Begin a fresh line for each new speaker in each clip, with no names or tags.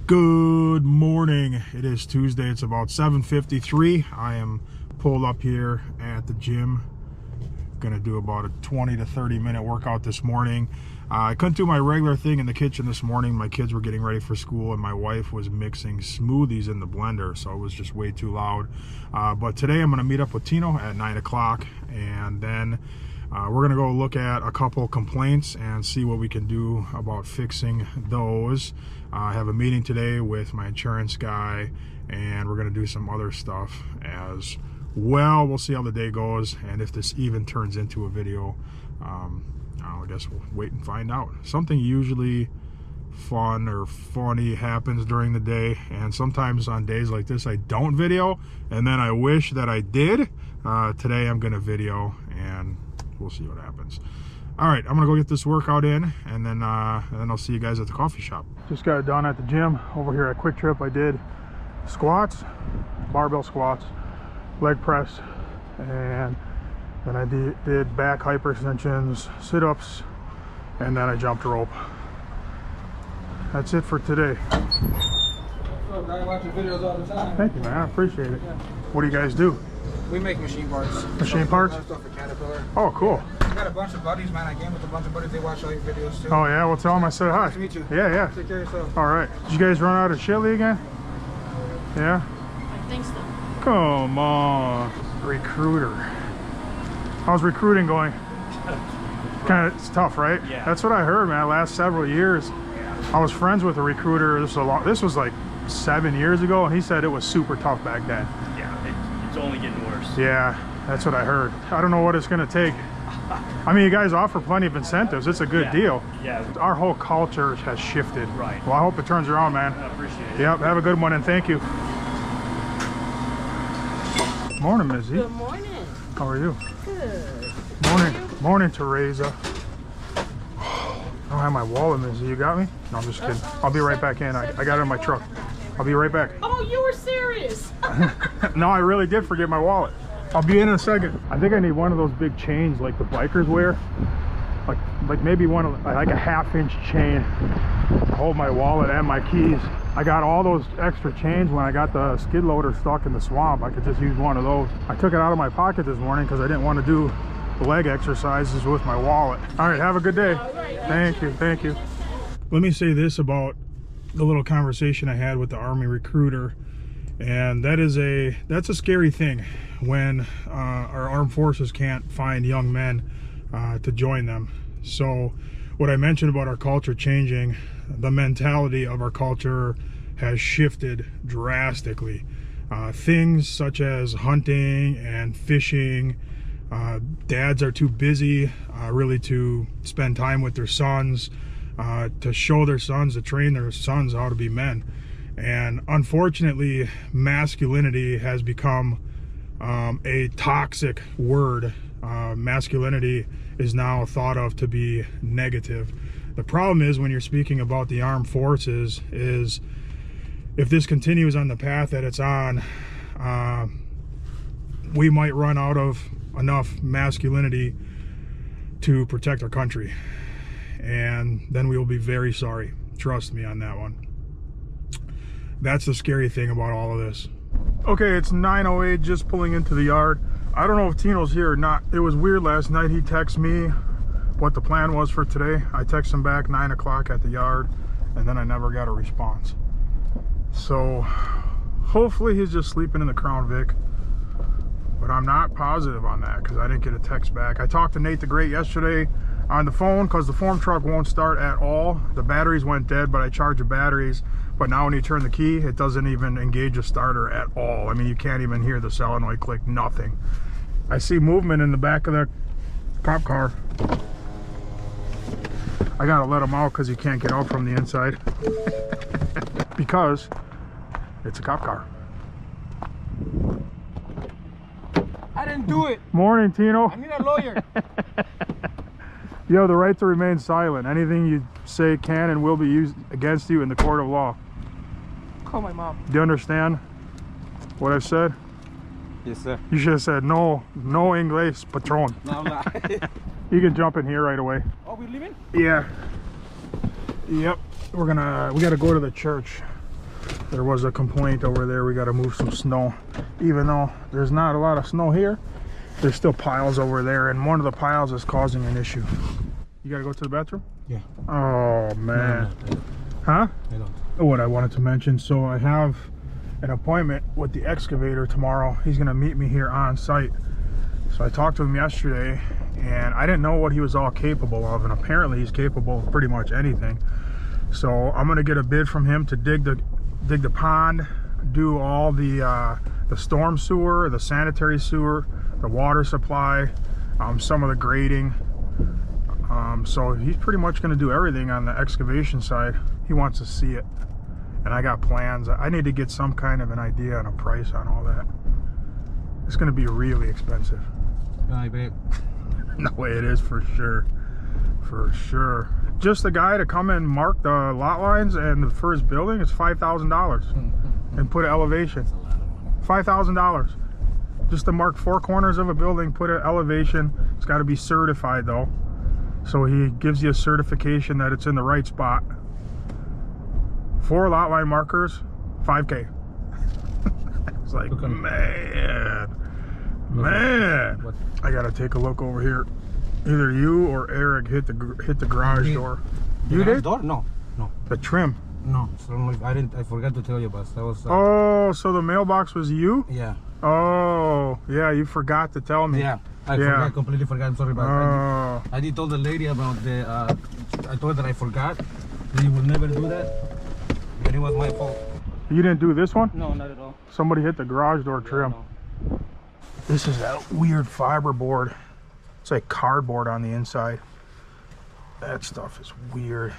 Good morning. It is Tuesday. It's about 7:53. I am pulled up here at the gym. Gonna do about a 20 to 30 minute workout this morning. I couldn't do my regular thing in the kitchen this morning. My kids were getting ready for school and my wife was mixing smoothies in the blender, so it was just way too loud. But today I'm gonna meet up with Tino at 9 o'clock, and then we're gonna go look at a couple complaints and see what we can do about fixing those. I have a meeting today with my insurance guy, and we're gonna do some other stuff as well. We'll see how the day goes, and if this even turns into a video. I guess we'll wait and find out. Something usually fun or funny happens during the day, and sometimes on days like this I don't video, and then I wish that I did. Today I'm gonna video, and we'll see what happens. All right, I'm gonna go get this workout in, and then I'll see you guys at the coffee shop. Just got done at the gym over here at Quick Trip. I did squats, barbell squats, leg press, and then I did back hyperextensions, sit-ups, and then I jumped rope. That's it for today.
I watch your videos all the time.
Thank you, man. I appreciate it.
Yeah.
What do you guys do?
We make machine parts.
Machine parts?
Stuff for Caterpillar.
Oh, cool.
I got a bunch of buddies, man. I game with a bunch of buddies. They watch all your videos too.
Oh, yeah? Well, tell them I said hi.
Nice to meet you.
Yeah, yeah.
Take care of yourself.
All right. Did you guys run out of chili again? Yeah?
I think so.
Come on. Recruiter. How's recruiting going? Kind of, it's tough, right?
Yeah.
That's what I heard, man. Last several years, I was friends with a recruiter. This was like 7 years ago, and he said it was super tough back then.
Yeah, it's only getting worse.
Yeah, that's what I heard. I don't know what it's going to take. I mean, you guys offer plenty of incentives. It's a good deal.
Yeah.
Our whole culture has shifted.
Right.
Well, I hope it turns around, man.
I appreciate it.
Yep, have a good one, and thank you. Morning, Missy.
Good morning.
How are you?
Good.
Morning. Morning, Teresa. I don't have my wallet, Missy. You got me? No, I'm just kidding. I'll be right back in. I got it in my truck. I'll be right back.
Oh, you were serious.
No, I really did forget my wallet. I'll be in a second. I think I need one of those big chains like the bikers wear. Like maybe one of like a 1/2-inch chain to hold my wallet and my keys. I got all those extra chains when I got the skid loader stuck in the swamp. I could just use one of those. I took it out of my pocket this morning because I didn't want to do the leg exercises with my wallet. All right, have a good day.
Right,
Thank you, thank you. Let me say this about the little conversation I had with the Army recruiter, and that's a scary thing when our armed forces can't find young men to join them. So what I mentioned about our culture changing, the mentality of our culture has shifted drastically. Things such as hunting and fishing, dads are too busy really to spend time with their sons, to show their sons, to train their sons how to be men. And unfortunately, masculinity has become a toxic word. Masculinity is now thought of to be negative. The problem is when you're speaking about the armed forces is if this continues on the path that it's on, we might run out of enough masculinity to protect our country, and then we will be very sorry. Trust me on that one. That's the scary thing about all of this. Okay, it's 9:08, just pulling into the yard. I don't know if Tino's here or not. It was weird last night. He texted me what the plan was for today. I texted him back 9 o'clock at the yard, and then I never got a response. So hopefully he's just sleeping in the Crown Vic, but I'm not positive on that because I didn't get a text back. I talked to Nate the Great yesterday on the phone because the form truck won't start at all. The batteries went dead, but I charged the batteries. But now when you turn the key, it doesn't even engage a starter at all. I mean, you can't even hear the solenoid click, nothing. I see movement in the back of the cop car. I gotta let him out because he can't get out from the inside. Because it's a cop car.
I didn't do it.
Morning, Tino.
I need a lawyer.
You have the right to remain silent. Anything you say can and will be used against you in the court of law.
Call my mom.
Do you understand what I've said?
Yes, sir.
You should have said no English, patron.
No, I'm not.
You can jump in here right away.
Oh, we leaving?
Yeah. Yep. We gotta go to the church. There was a complaint over there. We got to move some snow. Even though there's not a lot of snow here, there's still piles over there, and one of the piles is causing an issue. You got to go to the bathroom?
Yeah.
Oh, man.
No,
Huh?
I don't.
What I wanted to mention, so I have an appointment with the excavator tomorrow. He's going to meet me here on site. So I talked to him yesterday, and I didn't know what he was all capable of, and apparently he's capable of pretty much anything. So I'm going to get a bid from him to dig the pond, do all the storm sewer, the sanitary sewer, the water supply, some of the grading. So he's pretty much going to do everything on the excavation side. He wants to see it, and I got plans. I need to get some kind of an idea on a price on all that. It's going to be really expensive.
I bet.
No way, it is for sure. For sure. Just the guy to come and mark the lot lines and the first building is $5,000 and put an elevation. $5,000 just to mark 4 corners of a building, put an elevation. It's got to be certified though, so he gives you a certification that it's in the right spot. 4 lot line markers, $5K. It's like, man,
What?
I gotta take a look over here. Either you or Eric hit the garage door. You
The
did?
door? No.
The trim.
No. So I forgot to tell you, but that was.
Oh, so the mailbox was you?
Yeah.
Oh, yeah, you forgot to tell me.
Yeah. I completely forgot. I'm sorry about
Oh,
I did tell the lady about the. I told her that I forgot. He will never do that. And it was my fault.
you didn't do this one?
No, not at all.
Somebody hit the garage door trim.
No.
This is that weird fiber board. It's like cardboard on the inside. That stuff is weird.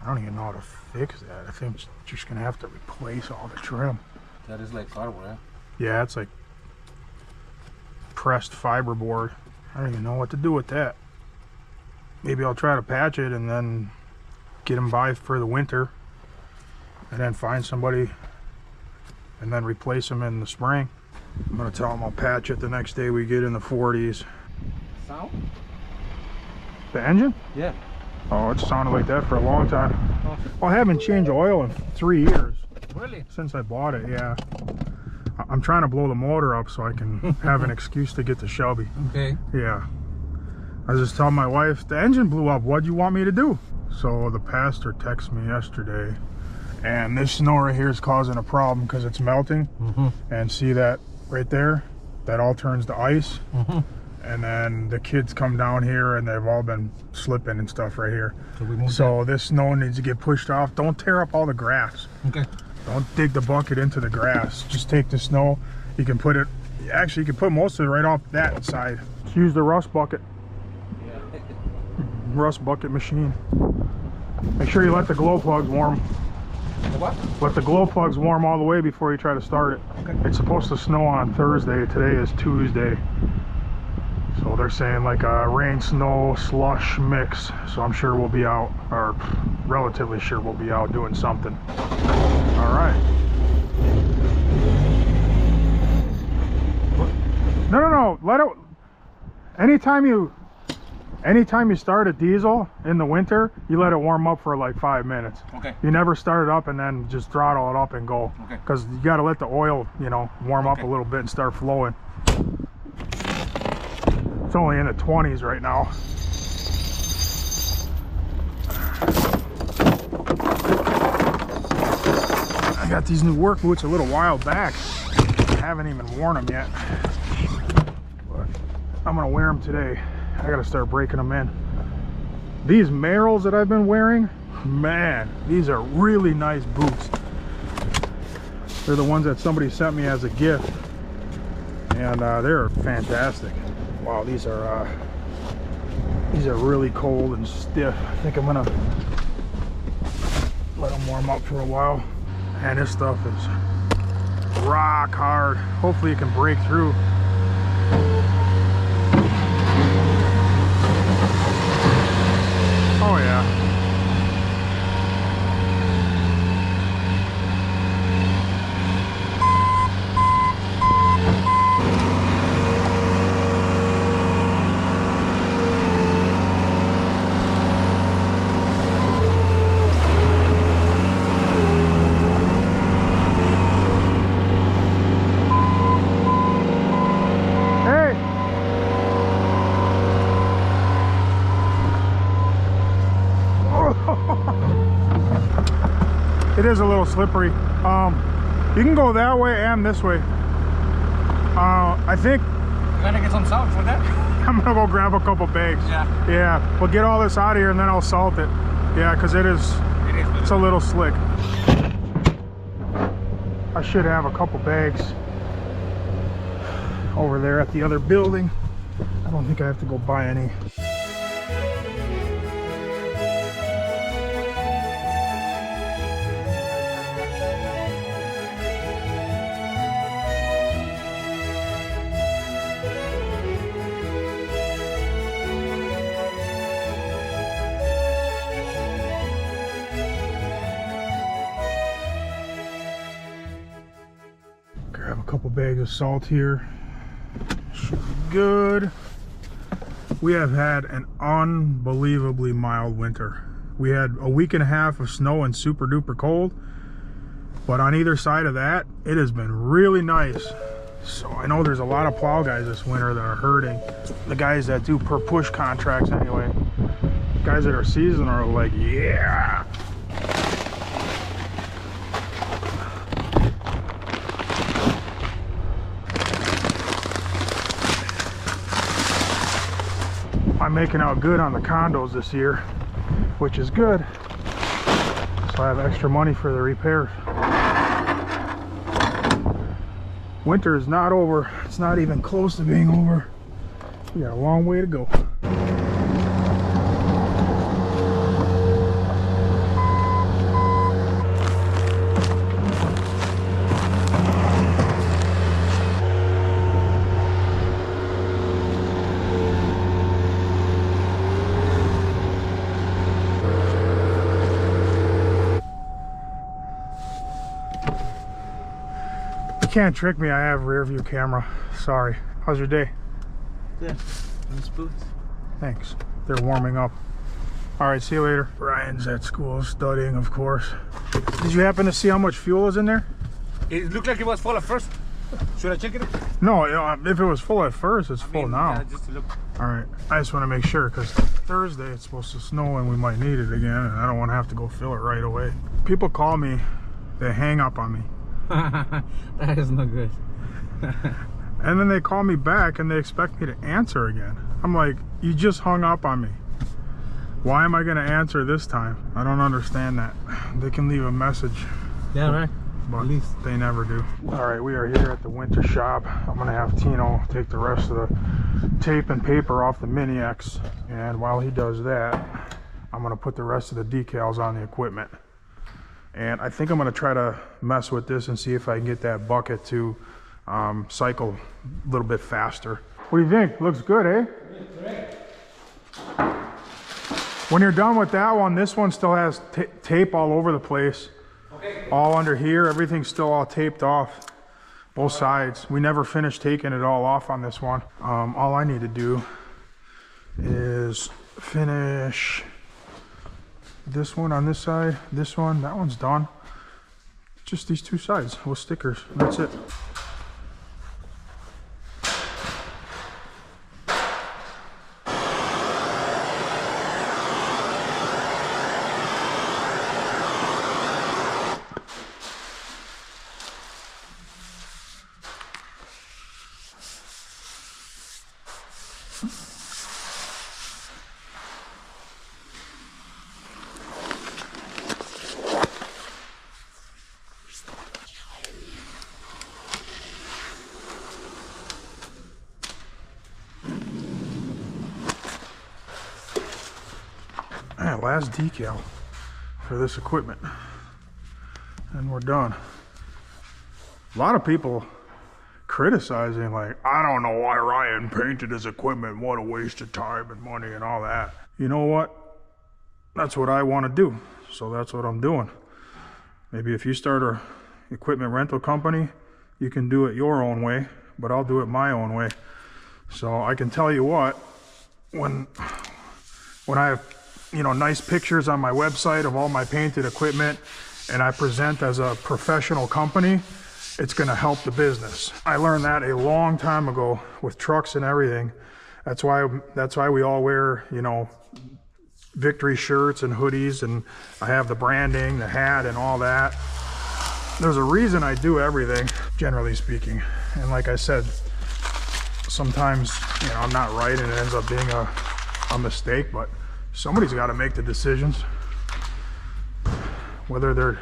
I don't even know how to fix that. I think I'm just gonna have to replace all the trim.
That is like cardboard, eh?
Yeah, it's like pressed fiberboard. I don't even know what to do with that. Maybe I'll try to patch it and then get them by for the winter, and then find somebody and then replace them in the spring. I'm gonna tell them I'll patch it the next day we get in the 40s.
Sound?
The engine?
Yeah.
Oh, it sounded like that for a long time.
Oh.
Well, I haven't changed oil in 3 years.
Really?
Since I bought it, yeah. I'm trying to blow the motor up so I can have an excuse to get to Shelby.
Okay.
Yeah. I was just telling my wife, the engine blew up. What do you want me to do? So the pastor texted me yesterday, and this snow right here is causing a problem because it's melting. And see that right there? That all turns to ice. And then the kids come down here and they've all been slipping and stuff right here.
So
this snow needs to get pushed off. Don't tear up all the grass.
Okay.
Don't dig the bucket into the grass. Just take the snow. You can put it, actually you can put most of it right off that side. Just use the rust bucket.
Yeah.
Rust bucket machine. Make sure you let the glow plugs warm.
The what?
Let the glow plugs warm all the way before you try to start it.
Okay.
It's supposed to snow on Thursday. Today is Tuesday. So they're saying like a rain, snow, slush mix. So I'm sure we'll be out, or relatively sure we'll be out doing something. All right. No. Let it. Anytime you start a diesel in the winter, you let it warm up for like 5 minutes.
Okay.
You never start it up and then just throttle it up and go.
Okay.
Because you got to let the oil, warm up a little bit and start flowing. It's only in the 20s right now. I got these new work boots a little while back. I haven't even worn them yet. But I'm gonna wear them today. I gotta start breaking them in. These Merrells that I've been wearing, man, these are really nice boots. They're the ones that somebody sent me as a gift. And they're fantastic. Wow, these are really cold and stiff. I think I'm gonna let them warm up for a while. And this stuff is rock hard. Hopefully it can break through. Oh yeah. It is a little slippery. You can go that way and this way. I think
You gonna get some salt for that?
I'm gonna go grab a couple bags.
Yeah.
Yeah, we'll get all this out of here and then I'll salt it. Yeah, because it's a little slick. I should have a couple bags over there at the other building. I don't think I have to go buy any. Grab a couple bags of salt here. Should be good. We have had an unbelievably mild winter. We had a week and a half of snow and super duper cold, but on either side of that, it has been really nice. So I know there's a lot of plow guys this winter that are hurting. The guys that do per push contracts anyway. Guys that are seasonal are like, yeah. I'm making out good on the condos this year, which is good. So I have extra money for the repairs. Winter is not over. It's not even close to being over. We got a long way to go. You can't trick me, I have rear view camera. Sorry. How's your day?
Good. Nice boots.
Thanks. They're warming up. All right, see you later. Ryan's at school studying, of course. Did you happen to see how much fuel is in there?
It looked like it was full at first. Should I check it?
No, if it was full at first, it's full now.
Just to look.
All right, I just want to make sure because Thursday it's supposed to snow and we might need it again, and I don't want to have to go fill it right away. People call me, they hang up on me.
That is not good.
And then they call me back and they expect me to answer again. I'm like, you just hung up on me. Why am I going to answer this time? I don't understand that. They can leave a message.
Yeah, right.
But
At least.
they never do. All right, we are here at the winter shop. I'm gonna have Tino take the rest of the tape and paper off the Mini X, and while he does that, I'm gonna put the rest of the decals on the equipment. And I think I'm gonna try to mess with this and see if I can get that bucket to cycle a little bit faster. What do you think? Looks good, eh? When you're done with that one, this one still has tape all over the place. Okay. All under here, everything's still all taped off, both sides. We never finished taking it all off on this one. All I need to do is finish this one on this side, this one, that one's done. Just these two sides with stickers, that's it. Alright, last decal for this equipment and we're done. A lot of people criticizing, like, I don't know why Ryan painted his equipment, what a waste of time and money and all that. You know what? That's what I want to do, so that's what I'm doing. Maybe if you start a equipment rental company, you can do it your own way, but I'll do it my own way. So I can tell you what, when I have, you know, nice pictures on my website of all my painted equipment and I present as a professional company, it's going to help the business. I learned that a long time ago with trucks and everything. That's why we all wear, you know, victory shirts and hoodies, and I have the branding, the hat, and all that. There's a reason I do everything, generally speaking. And like I said, sometimes, you know, I'm not right and it ends up being a mistake, but somebody's got to make the decisions. Whether they're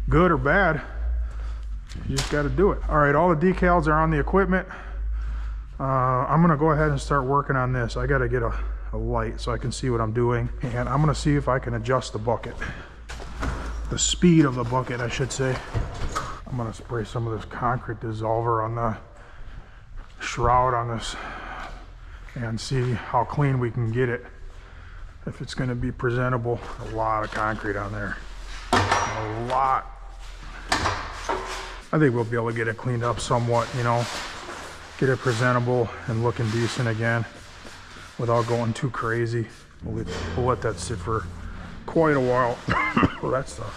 good or bad, you just got to do it. All right, all the decals are on the equipment. I'm gonna go ahead and start working on this. I got to get a light so I can see what I'm doing, and I'm gonna see if I can adjust the bucket, the speed of the bucket, I should say. I'm gonna spray some of this concrete dissolver on the shroud on this and see how clean we can get it, if it's gonna be presentable. A lot of concrete on there, a lot. I think we'll be able to get it cleaned up somewhat, you know, get it presentable and looking decent again without going too crazy. We'll let that sit for quite a while. Well, that stuff,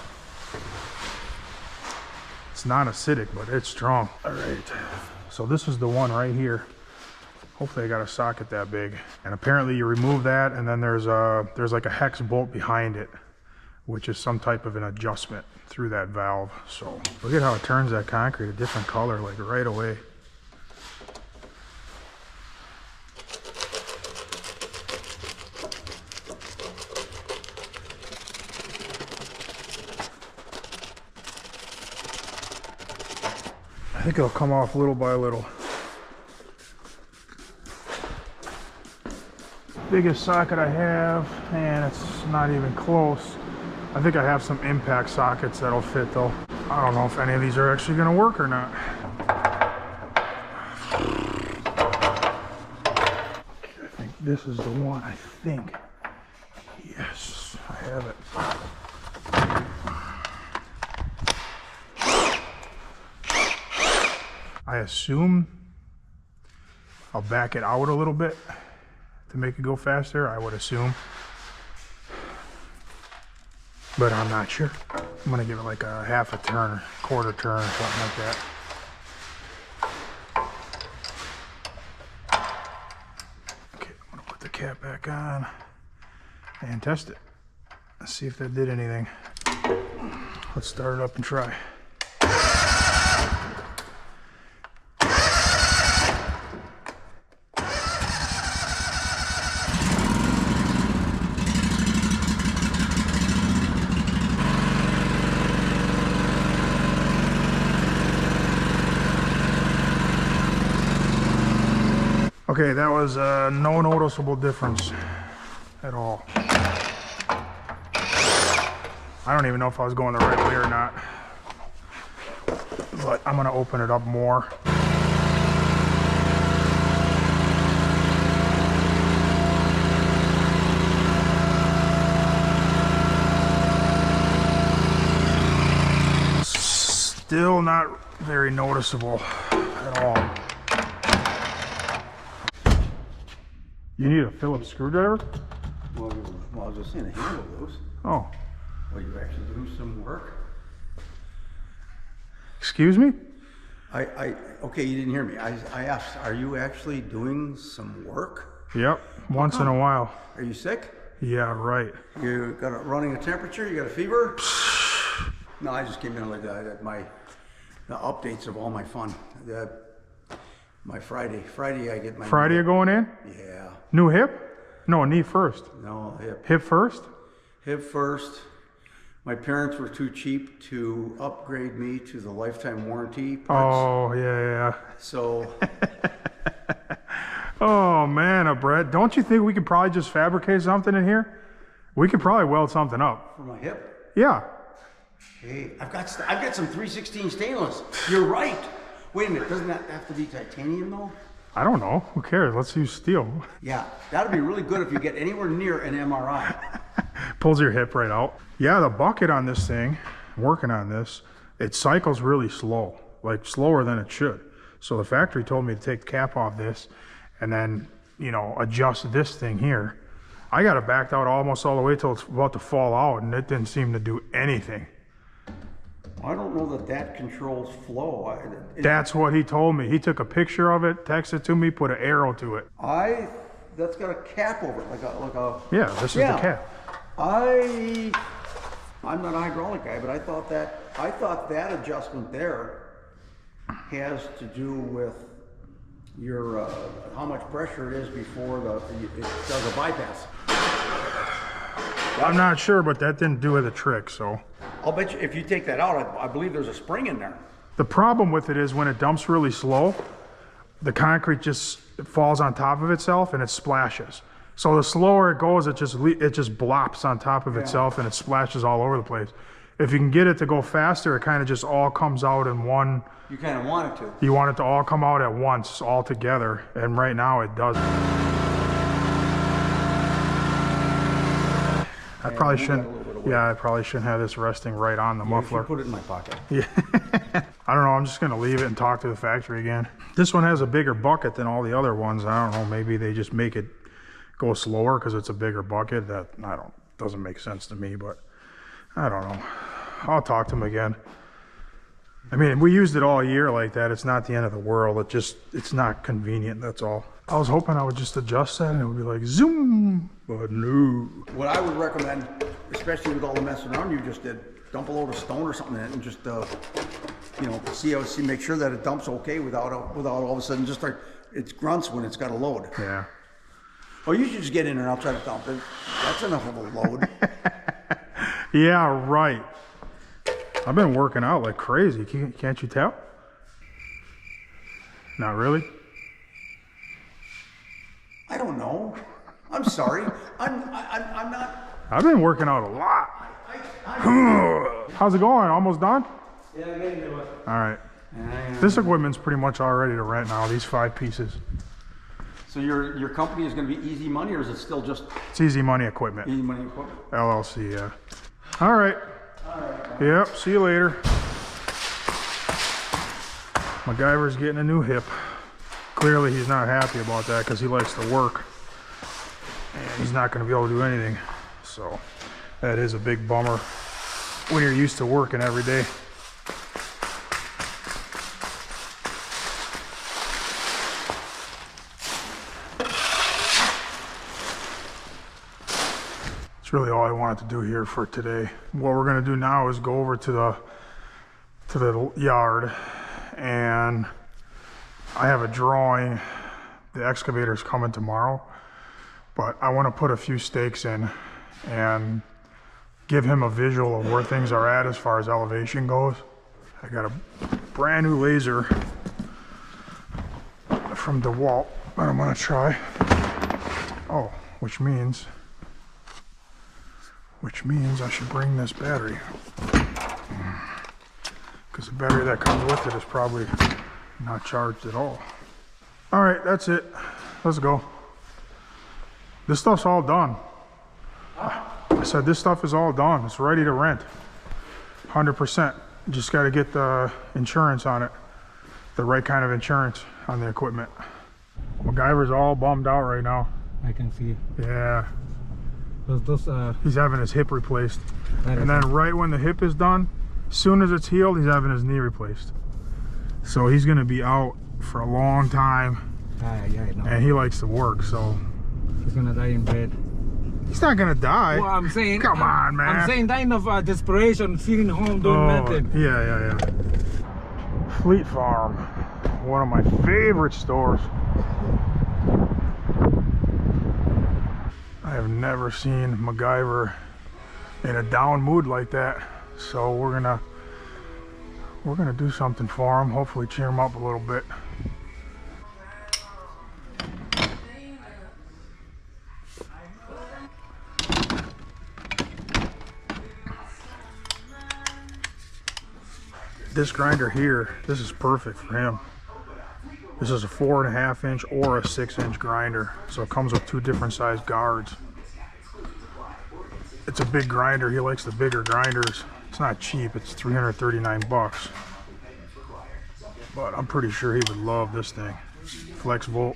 it's not acidic, but it's strong. All right, so this is the one right here. Hopefully I got a socket that big. And apparently you remove that, and then there's like a hex bolt behind it, which is some type of an adjustment through that valve. So look at how it turns that concrete a different color, like right away. I think it'll come off little by little. Biggest socket I have, and it's not even close. I think I have some impact sockets that'll fit though. I don't know if any of these are actually gonna work or not. Okay, I think this is the one, I think. Yes, I have it. I assume I'll back it out a little bit to make it go faster, I would assume. But I'm not sure. I'm gonna give it like a half a turn, or quarter turn, or something like that. Okay, I'm gonna put the cap back on and test it. Let's see if that did anything. Let's start it up and try. Okay, that was no noticeable difference at all. I don't even know if I was going the right way or not, but I'm gonna open it up more. Still not very noticeable at all. You need a Phillips screwdriver?
Well, I was just saying, to handle those.
Oh.
Well, you actually do some work?
Excuse me?
Okay, you didn't hear me. I asked, are you actually doing some work?
Yep, once in a while.
Are you sick?
Yeah, right.
You got a running a temperature? You got a fever? No, I just came in like the updates of all my fun. My Friday I get my...
Friday you're going in?
Yeah.
New hip? No, knee first.
No, hip.
Hip first?
Hip first. My parents were too cheap to upgrade me to the lifetime warranty parts.
Oh, yeah.
So...
Oh, man, Brett, don't you think we could probably just fabricate something in here? We could probably weld something up.
For my hip?
Yeah.
Hey, I've got some 316 stainless. You're right. Wait a minute, doesn't that have to be titanium though?
I don't know. Who cares? Let's use steel.
Yeah, that'd be really good if you get anywhere near an MRI.
Pulls your hip right out. Yeah, the bucket on this thing, working on this, it cycles really slow, like slower than it should. So the factory told me to take the cap off this and then, you know, adjust this thing here. I got it backed out almost all the way till it's about to fall out, and it didn't seem to do anything.
I don't know that controls flow.
That's what he told me. He took a picture of it, texted it to me, put an arrow to it.
I that's got a cap over it, like a.
Yeah, this is the cap.
I'm not a hydraulic guy, but I thought that adjustment there has to do with your how much pressure it is before it does a bypass.
I'm not sure, but that didn't do the trick, so.
I'll bet you if you take that out, I believe there's a spring in there.
The problem with it is when it dumps really slow, the concrete just falls on top of itself and it splashes. So the slower it goes, it just blops on top of itself and it splashes all over the place. If you can get it to go faster, it kind of just all comes out in one.
You kind of want it to.
You want it to all come out at once, all together, and right now it doesn't. I probably shouldn't. Yeah, I probably shouldn't have this resting right on the muffler.
Put it in my pocket.
Yeah. I don't know. I'm just gonna leave it and talk to the factory again. This one has a bigger bucket than all the other ones. I don't know. Maybe they just make it go slower because it's a bigger bucket. That doesn't make sense to me. But I don't know. I'll talk to them again. I mean, we used it all year like that. It's not the end of the world. It's not convenient. That's all. I was hoping I would just adjust that and it would be like zoom, but no.
What I would recommend, especially with all the messing around you just did, dump a load of stone or something in it and just, you know, make sure that it dumps okay without all of a sudden just like it grunts when it's got a load.
Yeah.
Oh, you should just get in there and I'll try to dump it. That's enough of a load.
Yeah, right. I've been working out like crazy. Can't you tell? Not really.
I don't know. I'm sorry. I'm not.
I've been working out a lot. How's it going? Almost done?
Yeah, I'm getting there.
All right. This equipment's pretty much all ready to rent now, these 5 pieces.
So your company is going to be Easy Money, or is it still just
It's Easy Money Equipment.
Easy Money Equipment?
LLC, yeah. All right. Yep, see you later. MacGyver's getting a new hip. Clearly he's not happy about that because he likes to work. And he's not going to be able to do anything. So that is a big bummer when you're used to working every day. That's really all I wanted to do here for today. What we're going to do now is go over to the yard, and I have a drawing. The excavator's coming tomorrow, but I want to put a few stakes in and give him a visual of where things are at as far as elevation goes. I got a brand new laser from DeWalt that I'm going to try. Oh, which means I should bring this battery, because the battery that comes with it is probably not charged at all. All right, that's it. Let's go. This stuff's all done. I said this stuff is all done. It's ready to rent. 100%. Just got to get the insurance on it. The right kind of insurance on the equipment. MacGyver's all bummed out right now.
I can see.
Yeah.
Those
He's having his hip replaced. And then right when the hip is done, as soon as it's healed, he's having his knee replaced. So he's going to be out for a long time.
yeah, I know.
And he likes to work, so.
He's going to die in bed.
He's not going to die.
Well, I'm saying.
Come on, man.
I'm saying dying of desperation, sitting home doing nothing.
Yeah. Fleet Farm. One of my favorite stores. I have never seen MacGyver in a down mood like that, so we're gonna do something for him. Hopefully, cheer him up a little bit. This grinder here, this is perfect for him. This is a 4.5 inch or a 6 inch grinder. So it comes with 2 different size guards. It's a big grinder. He likes the bigger grinders. It's not cheap. It's 339 bucks. But I'm pretty sure he would love this thing. Flex Volt.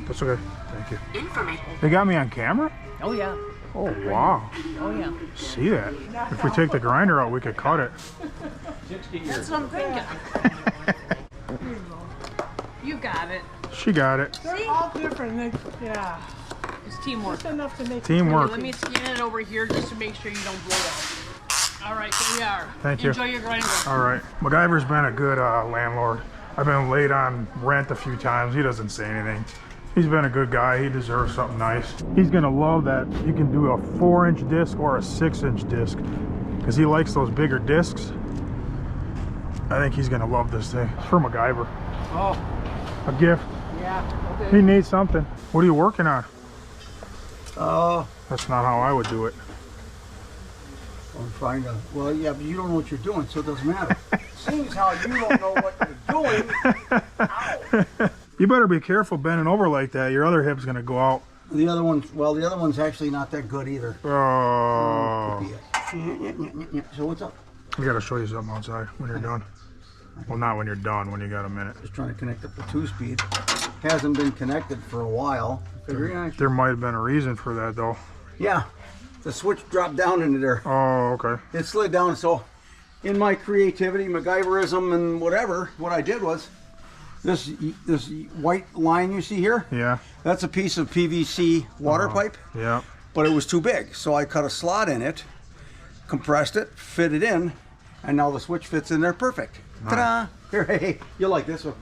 That's okay. Thank you. They got me on camera?
Oh yeah.
Oh, wow.
Oh yeah.
See that? If we take the grinder out, we could cut it.
That's what I'm thinking. You got it.
She got it.
They're all different. Yeah.
It's teamwork.
Just enough to make
Teamwork.
Let me scan it over here just to make sure you don't blow out. All right, here we are.
Thank you.
Enjoy your grinder.
All right. MacGyver's been a good landlord. I've been late on rent a few times. He doesn't say anything. He's been a good guy. He deserves something nice. He's gonna love that you can do a 4-inch disc or a 6-inch disc because he likes those bigger discs. I think he's gonna love this thing. It's for MacGyver.
Oh,
A gift.
yeah. Okay.
He needs something. What are you working on?
Oh,
That's not how I would do it.
I'm trying to. Well, yeah, but you don't know what you're doing, so it doesn't matter. Seems how you don't know what you're doing. Ow.
You better be careful bending over like that. Your other hip's gonna go out.
The other one's, well, the other one's actually not that good either.
Oh.
So what's up?
I gotta show you something outside when you're done. Well, not when you're done, when you got a minute.
Just trying to connect up the 2-speed. Hasn't been connected for a while.
There might have been a reason for that though.
Yeah, the switch dropped down into there.
Oh, okay.
It slid down, so in my creativity, MacGyverism and whatever, what I did was, this white line you see here,
Yeah.
that's a piece of PVC water pipe,
Yeah.
but it was too big. So I cut a slot in it, compressed it, fit it in, and now the switch fits in there perfect. Ta-da! Here, hey, you'll like this one.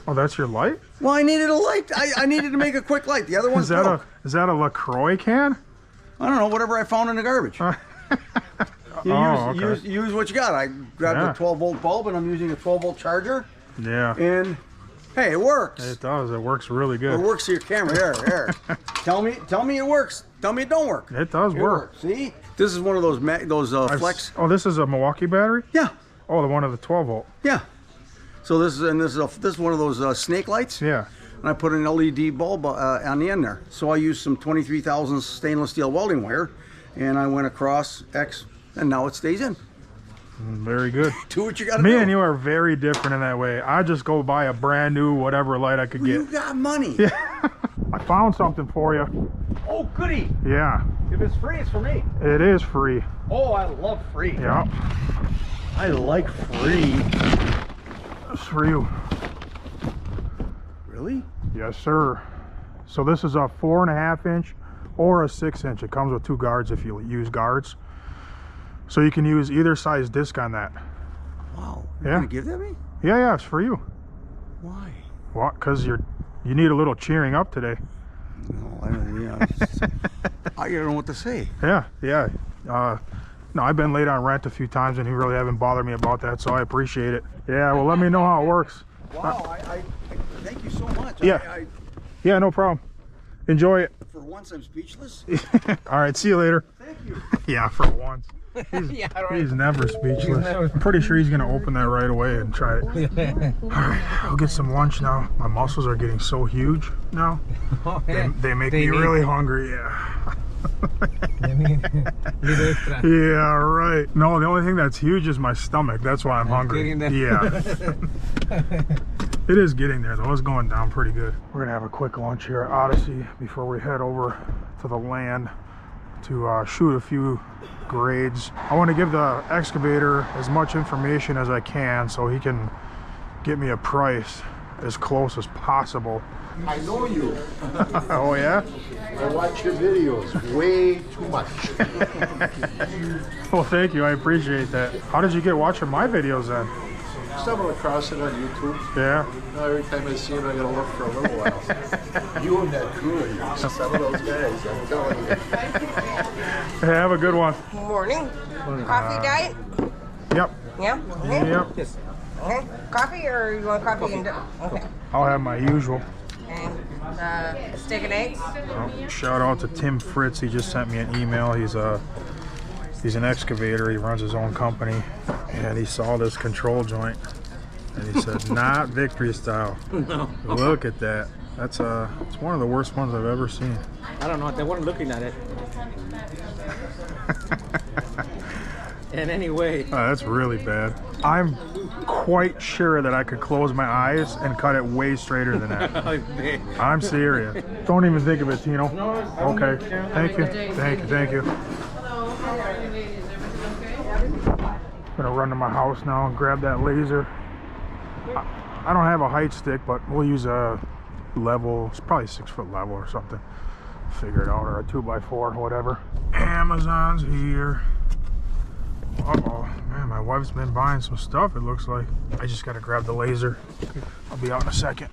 Oh, that's your light?
Well, I needed a light. I needed to make a quick light. The other one's broke.
Is that a LaCroix can?
I don't know, whatever I found in the garbage. Use what you got. I grabbed a 12-volt bulb, and I'm using a 12-volt charger.
Yeah.
And hey, it works.
It does. It works really good.
It works to your camera. There. Tell me it works. Tell me it don't work.
It does work.
See, this is one of those flex.
Oh, this is a Milwaukee battery?
Yeah,
Oh, the one of the 12 volt.
yeah. So this is one of those snake lights.
Yeah.
And I put an LED bulb on the end there. So I used some 23,000 stainless steel welding wire, and I went across X, and now it stays in.
Very good.
Do what you got to do.
Me and you are very different in that way. I just go buy a brand new whatever light I could get.
You got money.
Yeah. I found something for you.
Oh, goody.
Yeah.
If it's free, it's for me.
It is free.
Oh, I love free.
Yeah.
I like free.
It's for you.
Really?
Yes, sir. So this is a 4.5 inch or a 6 inch. It comes with 2 guards if you use guards. So you can use either size disc on that.
Wow. You're
Yeah.
gonna give that me?
Yeah, it's for you.
Why?
What? Because you need a little cheering up today.
No, I don't know what to say.
Yeah. No, I've been late on rent a few times and you really haven't bothered me about that, so I appreciate it. Yeah, well, let me know how it works.
Wow, I thank you so much.
Yeah. Yeah, no problem. Enjoy it.
For once, I'm speechless.
All right, see you later.
Thank you.
Yeah, for once. He's never speechless. I'm pretty sure he's gonna open that right away and try it. All right, I'll get some lunch now. My muscles are getting so huge now. They make me really hungry. Yeah. Yeah, right. No, the only thing that's huge is my stomach. That's why I'm hungry. Yeah. It is getting there though. It's going down pretty good. We're gonna have a quick lunch here at Odyssey before we head over to the land to shoot a few grades. I want to give the excavator as much information as I can so he can get me a price as close as possible.
I know you.
Oh yeah?
I watch your videos way too much.
Well, thank you. I appreciate that. How did you get watching my videos then?
Stumbled across it on YouTube.
Yeah?
Every time I see it, I gotta look for a little while. You and that crew of yours, some of those guys, I'm telling you.
Hey, have a good one.
Morning. Coffee diet?
Yep.
Yeah? Okay.
Yep.
Okay. Coffee or you want coffee and okay.
I'll have my usual.
And steak and eggs?
Oh, shout out to Tim Fritz. He just sent me an email. He's an excavator. He runs his own company, and he saw this control joint, and he said, "Not Victory style."
No.
Look at that. That's it's one of the worst ones I've ever seen.
I don't know. They weren't looking at it. In any way.
That's really bad. I'm quite sure that I could close my eyes and cut it way straighter than that. I'm serious. Don't even think of it, Tino. Okay. Thank you. Thank you. I'm gonna run to my house now and grab that laser. I don't have a height stick, but we'll use a level. It's probably 6 foot level or something. Figure it out, or a 2x4, whatever. Amazon's here. Uh-oh, man, my wife's been buying some stuff, it looks like. I just gotta grab the laser. I'll be out in a second.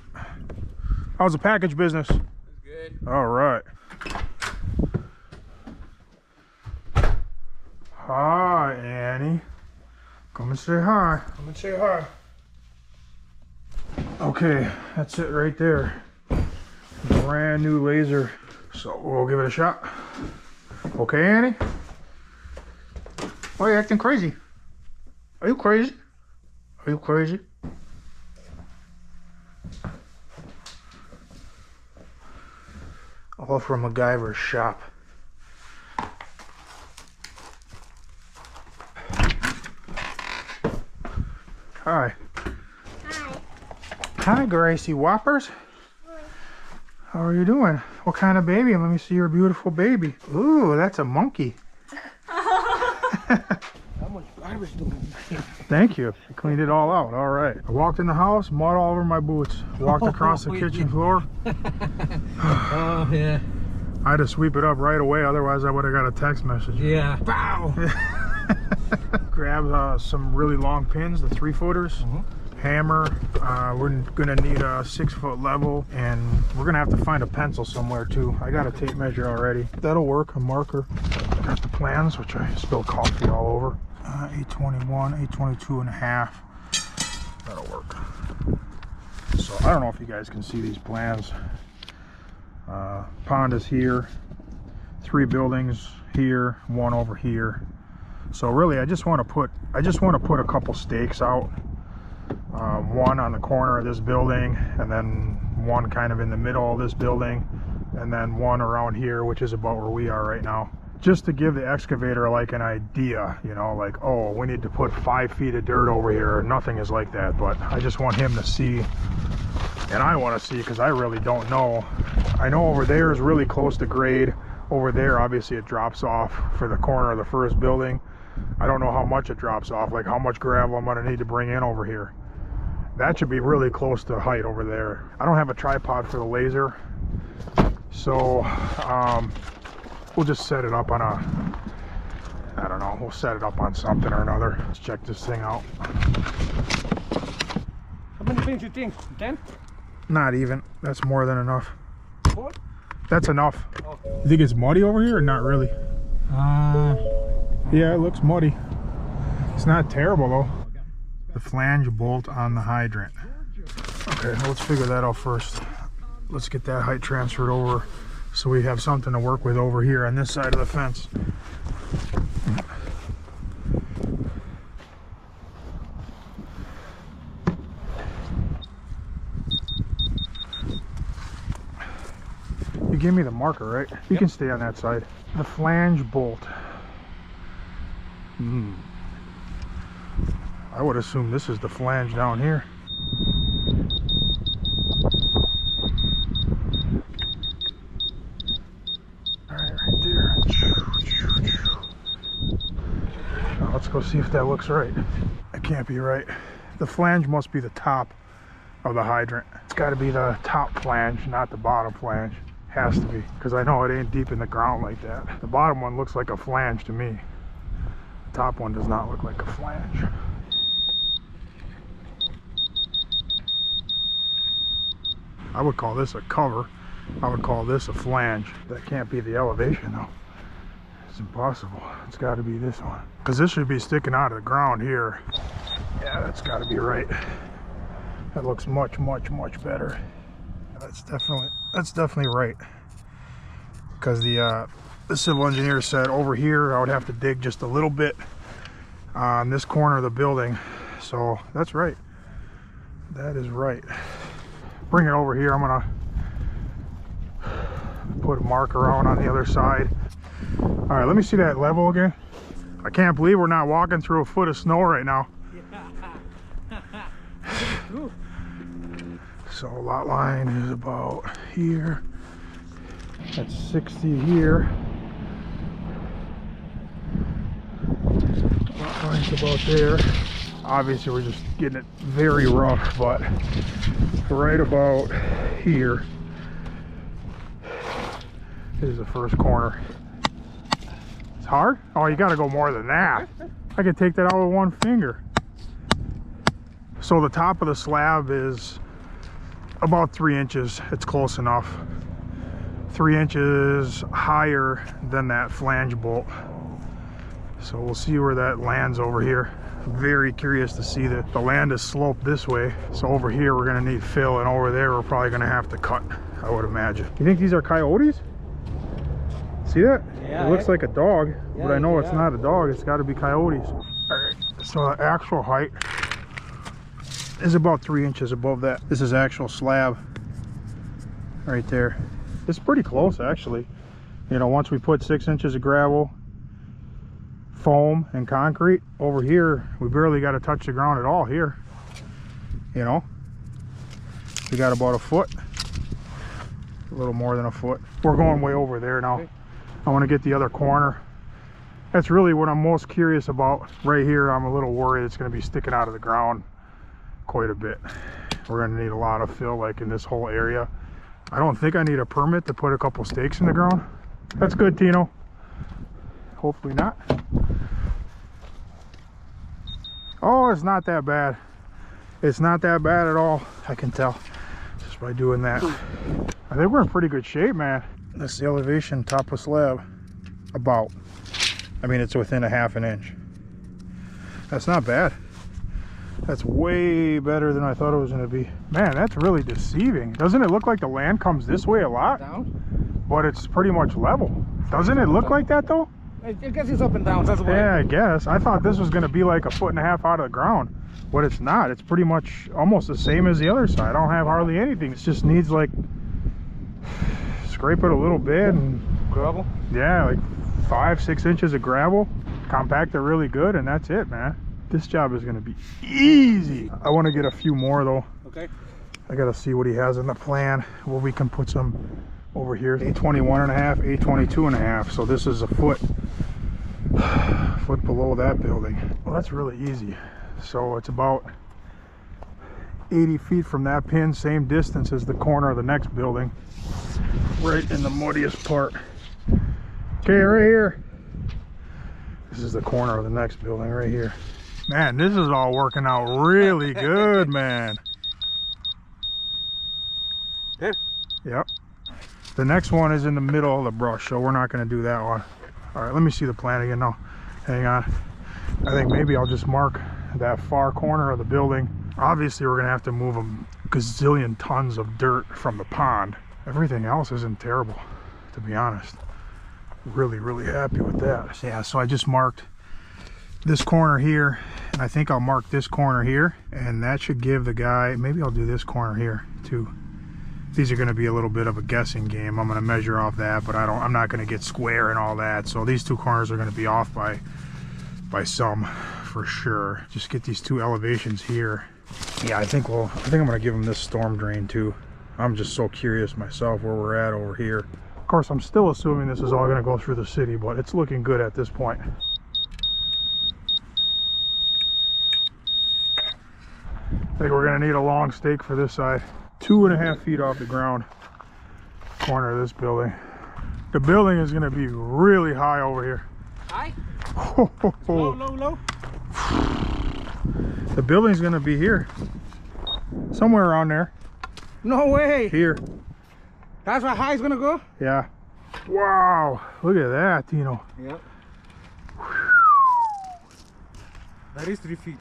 How's the package business?
It's good.
All right. Hi, Annie. Come and say hi. Come and say hi. Okay, that's it right there. Brand new laser. So we'll give it a shot. Okay, Annie? Why are you acting crazy? Are you crazy? Are you crazy? All from MacGyver's shop. Hi.
Hi.
Hi, Gracie Whoppers. How are you doing? What kind of baby? Let me see your beautiful baby. Ooh, that's a monkey. Thank you. I cleaned it all out. All right. I walked in the house, mud all over my boots. Walked across the kitchen floor.
Oh, yeah.
I had to sweep it up right away, otherwise I would have got a text message.
Yeah. Wow.
Grab some really long pins, the 3-footers. Hammer. We're gonna need a 6 foot level, and we're gonna have to find a pencil somewhere too. I got a tape measure already. That'll work. A marker. Got the plans, which I spilled coffee all over. 821, 822 and a half. That'll work. So I don't know if you guys can see these plans. Pond is here. 3 buildings here. 1 over here. So really, I just want to put a couple stakes out. 1 on the corner of this building, and then 1 kind of in the middle of this building, and then 1 around here, which is about where we are right now, just to give the excavator like an idea, you know, like, oh, we need to put 5 feet of dirt over here. Nothing is like that, but I just want him to see, and I want to see, because I really don't know. I know over there is really close to grade. Over there, obviously it drops off for the corner of the first building. I don't know how much it drops off, like how much gravel I'm going to need to bring in over here. That should be really close to height over there. I don't have a tripod for the laser, so we'll just set it up on I don't know, we'll set it up on something or another. Let's check this thing out.
How many pins you think? 10?
Not even. That's more than enough.
4?
That's enough. You think it's muddy over here or not really? Yeah, it looks muddy. It's not terrible though. The flange bolt on the hydrant. Okay, let's figure that out first. Let's get that height transferred over so we have something to work with over here on this side of the fence. You gave me the marker, right? You can stay on that side. The flange bolt. I would assume this is the flange down here. Alright, right there. Now let's go see if that looks right. It can't be right. The flange must be the top of the hydrant. It's got to be the top flange, not the bottom flange. Has to be, because I know it ain't deep in the ground like that. The bottom one looks like a flange to me. The top one does not look like a flange. I would call this a cover. I would call this a flange. That can't be the elevation though. It's impossible. It's got to be this one, because this should be sticking out of the ground here. Yeah, that's got to be right. That looks much better. That's definitely right, because the civil engineer said over here I would have to dig just a little bit on this corner of the building, so that's right. That is right. Bring it over here. I'm gonna put a marker on the other side. All right, let me see that level again. I can't believe we're not walking through a foot of snow right now. So lot line is about here. That's 60 here. Lot line's about there. Obviously we're just getting it very rough, but right about here is the first corner. It's hard? Oh, you gotta go more than that. I could take that out with one finger. So the top of the slab is about 3 inches. It's close enough. 3 inches higher than that flange bolt. So we'll see where that lands over here. Very curious to see that the land is sloped this way. So over here we're gonna need fill, and over there we're probably gonna have to cut, I would imagine. You think these are coyotes? See that?
Yeah,
it looks like a dog, but I know
yeah.
it's not a dog. It's got to be coyotes. All right, so the actual height is about 3 inches above that. This is actual slab right there. It's pretty close, actually. You know, once we put 6 inches of gravel, foam, and concrete over here, we barely got to touch the ground at all here. You know, we got about a foot, a little more than a foot. We're going way over there now. I want to get the other corner. That's really what I'm most curious about. Right here, I'm a little worried it's going to be sticking out of the ground quite a bit. We're going to need a lot of fill, like in this whole area. I don't think I need a permit to put a couple stakes in the ground. That's good, Tino. Hopefully not. Oh, it's not that bad. It's not that bad at all. I can tell just by doing that. I think we're in pretty good shape, man. That's the elevation, top of slab. About. I mean, it's within a ½ an inch. That's not bad. That's way better than I thought it was going to be. Man, that's really deceiving. Doesn't it look like the land comes this way a lot?
Down?
But it's pretty much level. Doesn't it look like that though?
I guess it's up and down, that's why.
Yeah, I guess. I thought this was going to be like 1.5 feet out of the ground. But it's not. It's pretty much almost the same as the other side. I don't have hardly anything. It just needs like scrape it a little bit and
Gravel?
yeah, like 5-6 inches of gravel, compact it really good, and that's it, man. This job is going to be easy. I want to get a few more though.
Okay.
I got to see what he has in the plan. Well, we can put some over here. 821.5, 822.5. So this is a foot below that building. Well, that's really easy. So it's about 80 feet from that pin, same distance as the corner of the next building, right in the muddiest part. Okay, right here. This is the corner of the next building right here. Man, this is all working out really good, man.
There?
Yep. The next one is in the middle of the brush, so we're not going to do that one. All right, let me see the plan again now. Hang on. I think maybe I'll just mark that far corner of the building. Obviously, we're going to have to move a gazillion tons of dirt from the pond. Everything else isn't terrible, to be honest. Really, really happy with that. Yeah, so I just marked this corner here, and I think I'll mark this corner here, and that should give the guy, maybe I'll do this corner here too. These are going to be a little bit of a guessing game. I'm going to measure off that, but I'm not going to get square and all that. So these two corners are going to be off by some for sure. Just get these two elevations here. Yeah, I think I'm going to give them this storm drain too. I'm just so curious myself where we're at over here. Of course, I'm still assuming this is all going to go through the city, but it's looking good at this point. I think we're going to need a long stake for this side. 2.5 feet off the ground, corner of this building. The building is going to be really high over here.
High?
Ho, ho, ho.
Low.
The building's going to be here, somewhere around there.
No way.
Here.
That's how high it's gonna go?
Yeah. Wow, look at that, Tino.
Yep. That is 3 feet.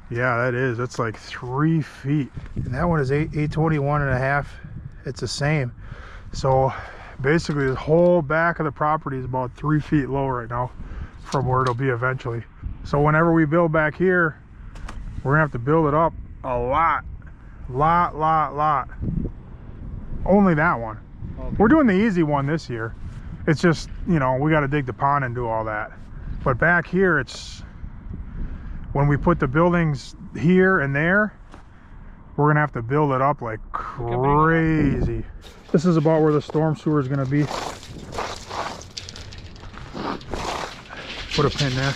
Yeah, that is. That's like 3 feet. And that one is 821.5. It's the same. So basically this whole back of the property is about 3 feet low right now from where it'll be eventually. So whenever we build back here, we're gonna have to build it up a lot. Only that one. Okay. We're doing the easy one this year. It's just, you know, we got to dig the pond and do all that. But back here, it's when we put the buildings here and there, we're gonna have to build it up like crazy. This is about where the storm sewer is gonna be. Put a pin there.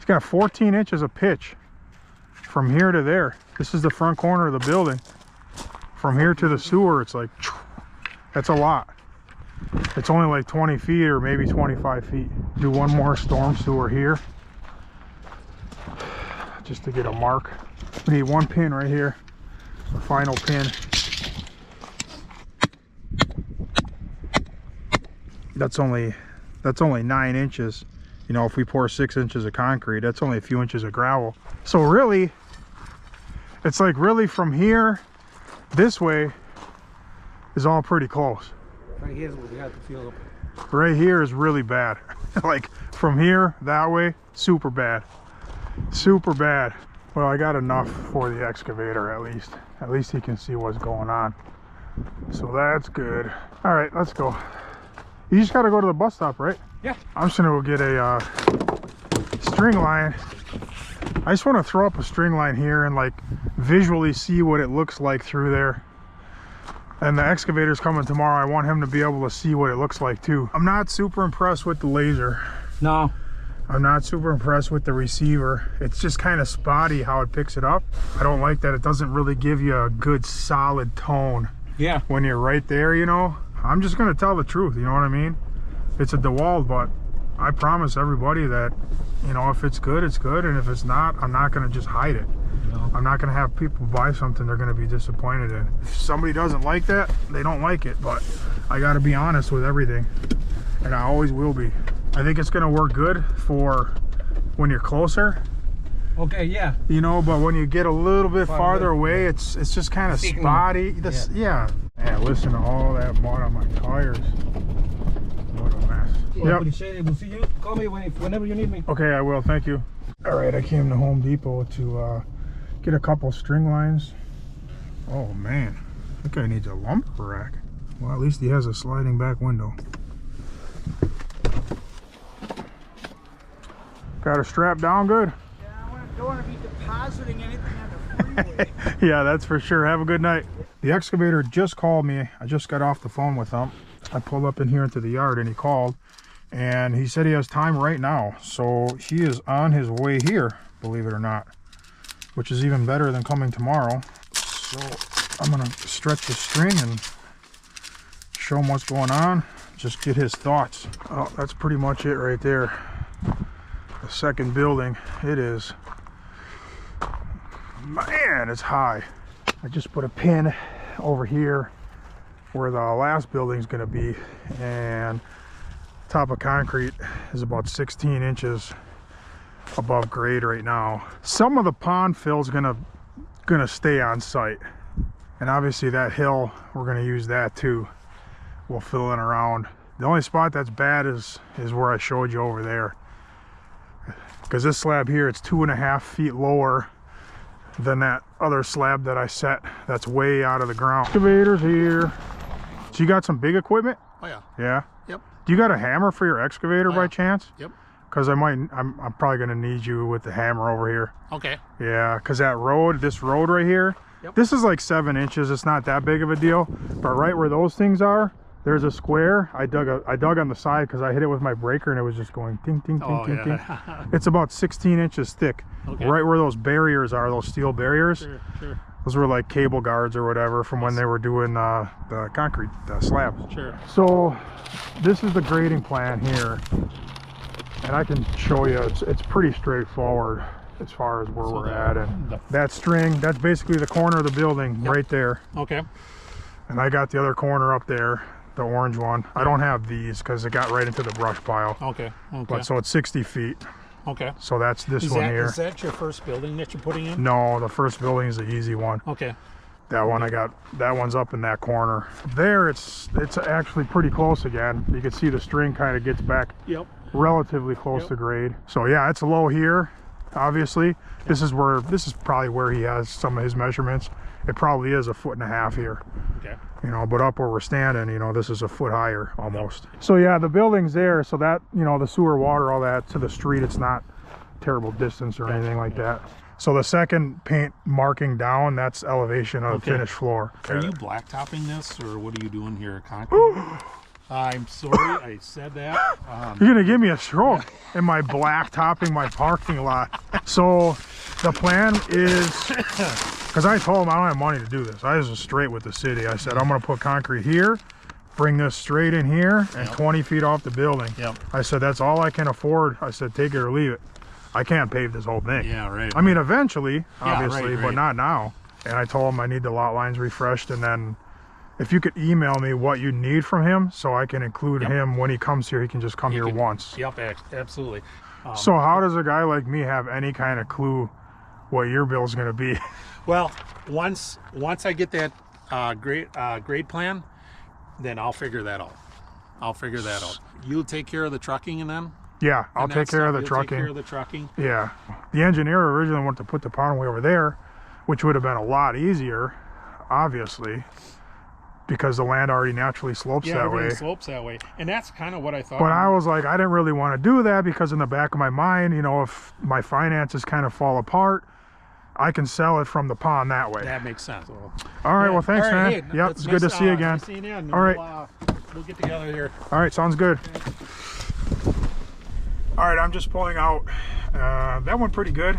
got 14 inches of pitch from here to there. This is the front corner of the building. From here to the sewer, it's like, that's a lot. It's only like 20 feet or maybe 25 feet. Do one more storm sewer here, just to get a mark. We need one pin right here, the final pin. That's only 9 inches. You know, if we pour 6 inches of concrete, that's only a few inches of gravel. So really, it's like really from here this way is all pretty close.
Right here is what we have to fill up.
Right here is really bad. Like from here that way, super bad. Super bad. Well, I got enough for the excavator at least. At least he can see what's going on. So that's good. All right, let's go. You just got to go to the bus stop, right?
Yeah.
I'm just gonna go get a string line. I just want to throw up a string line here and like visually see what it looks like through there. And the excavator's coming tomorrow. I want him to be able to see what it looks like too. I'm not super impressed with the laser.
No.
I'm not super impressed with the receiver. It's just kind of spotty how it picks it up. I don't like that it doesn't really give you a good solid tone.
Yeah.
When you're right there, you know. I'm just gonna tell the truth, you know what I mean? It's a DeWalt, but I promise everybody that, you know, if it's good, it's good, and if it's not, I'm not gonna just hide it. No. I'm not gonna have people buy something they're gonna be disappointed in. If somebody doesn't like that, they don't like it, but I gotta be honest with everything, and I always will be. I think it's gonna work good for when you're closer.
Okay, yeah.
You know, but when you get a little bit farther away, it's just kind of spotty. Yeah. Man, listen to all that mud on my tires. What a mess.
Well, I appreciate it. We'll see you. Call me whenever you need me.
Okay, I will. Thank you. All right, I came to Home Depot to get a couple string lines. Oh man, that guy needs a lumber rack. Well, at least he has a sliding back window. Got her strapped down good?
Yeah, don't want to be depositing anything on the freeway.
Yeah, that's for sure. Have a good night. The excavator just called me. I just got off the phone with him. I pulled up in here into the yard and he called and he said he has time right now. So he is on his way here, believe it or not, which is even better than coming tomorrow. So I'm gonna stretch the string and show him what's going on. Just get his thoughts. Oh, that's pretty much it right there. The second building, it is, man, it's high. I just put a pin over here where the last building is going to be, and top of concrete is about 16 inches above grade right now. Some of the pond fill is gonna stay on site, and obviously that hill, we're going to use that too. We'll fill in around. The only spot that's bad is where I showed you over there, because this slab here, it's 2.5 feet lower than that other slab that I set that's way out of the ground. Excavator's here. So you got some big equipment?
Oh yeah.
Yeah?
Yep.
Do you got a hammer for your excavator by chance?
Yep.
Because I'm probably gonna need you with the hammer over here.
Okay.
Yeah, because that road, this road right here, this is like 7 inches. It's not that big of a deal, but right where those things are, there's a square. I dug on the side because I hit it with my breaker and it was just going ting ting ting ting ting. It's about 16 inches thick. Okay. Right where those barriers are, those steel barriers.
Sure, sure.
Those were like cable guards or whatever from when they were doing the concrete slabs.
Sure.
So this is the grading plan here, and I can show you. It's pretty straightforward as far as where we're at. And that string, that's basically the corner of the building right there.
Okay.
And I got the other corner up there, the orange one. I don't have these because it got right into the brush pile.
Okay. Okay.
But so it's 60 feet.
Okay.
So that's this one here.
Is that your first building that you're putting in?
No, the first building is the easy one.
Okay.
That one I got, that one's up in that corner. There it's actually pretty close again. You can see the string kind of gets back relatively close to grade. So yeah, it's low here, obviously. This is probably where he has some of his measurements. It probably is 1.5 feet here.
Okay.
You know, but up where we're standing, you know, this is 1 foot higher almost. So yeah, the building's there, so that, you know, the sewer, water, all that to the street, it's not terrible distance or anything like that. So the second paint marking down, that's elevation of the finished floor.
Are you blacktopping this, or what are you doing here? Concrete?
I'm sorry I said that.
You're gonna give me a stroke in my black topping my parking lot. So the plan is, because I told him I don't have money to do this. I was just straight with the city. I said, I'm gonna put concrete here, bring this straight in here, and 20 feet off the building.
Yep.
I said, that's all I can afford. I said, take it or leave it. I can't pave this whole thing.
Yeah, right.
I mean, eventually, obviously,
right.
but not now. And I told him I need the lot lines refreshed, and then if you could email me what you need from him so I can include him when he comes here, he can just come here once.
Yep, absolutely.
So how does a guy like me have any kind of clue what your bill's going to be?
Well, once I get that grade plan, then I'll figure that out. You'll take care of the trucking and then?
Yeah, I'll take care of the trucking.
Take care of the trucking.
Yeah. The engineer originally wanted to put the pond way over there, which would have been a lot easier, obviously, because the land already naturally slopes that way.
Slopes that way, and that's kind of what I thought.
But I was like, I didn't really want to do that because in the back of my mind, you know, if my finances kind of fall apart, I can sell it from the pond that way.
That makes sense. Well,
all right, well, thanks, man.
Hey,
yep, it's good to see you again.
Nice seeing you, and
all right.
We'll get together here.
All right, sounds good. All right, I'm just pulling out. That went pretty good.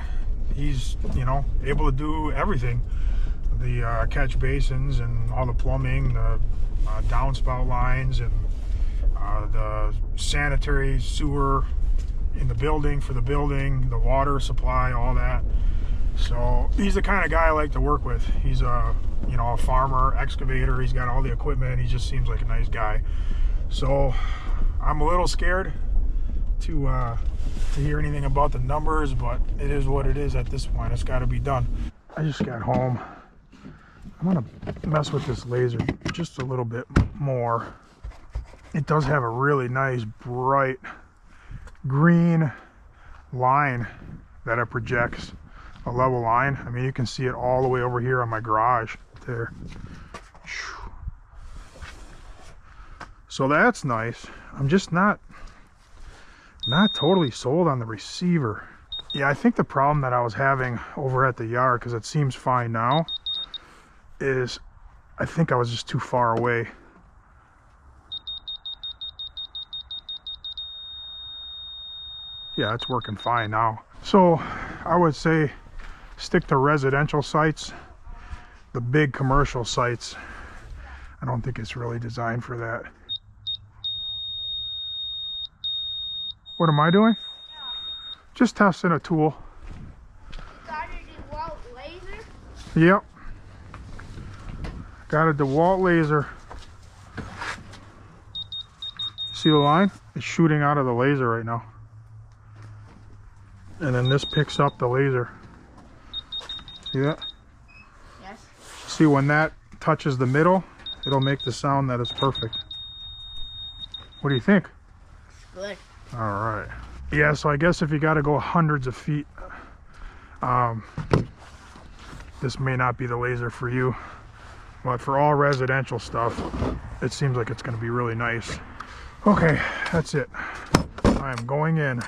He's, you know, able to do everything. The catch basins and all the plumbing, the downspout lines, and the sanitary sewer in the building for the building, the water supply, all that. So he's the kind of guy I like to work with. He's a, you know, a farmer, excavator. He's got all the equipment. He just seems like a nice guy. So I'm a little scared to hear anything about the numbers, but it is what it is at this point. It's got to be done. I just got home. I'm gonna mess with this laser just a little bit more. It does have a really nice bright green line that it projects, a level line. I mean, you can see it all the way over here on my garage there. So that's nice. I'm just not totally sold on the receiver. Yeah, I think the problem that I was having over at the yard, because it seems fine now, is I think I was just too far away. Yeah, it's working fine now. So I would say stick to residential sites. The big commercial sites, I don't think it's really designed for that. What am I doing? Just testing a tool.
Got a DeWalt laser?
Yep. Got a DeWalt laser. See the line? It's shooting out of the laser right now. And then this picks up the laser. See that?
Yes.
See, when that touches the middle, it'll make the sound that is perfect. What do you think?
Good.
All right. Yeah, so I guess if you got to go hundreds of feet, this may not be the laser for you. But for all residential stuff, it seems like it's going to be really nice. Okay, that's it. I am going in.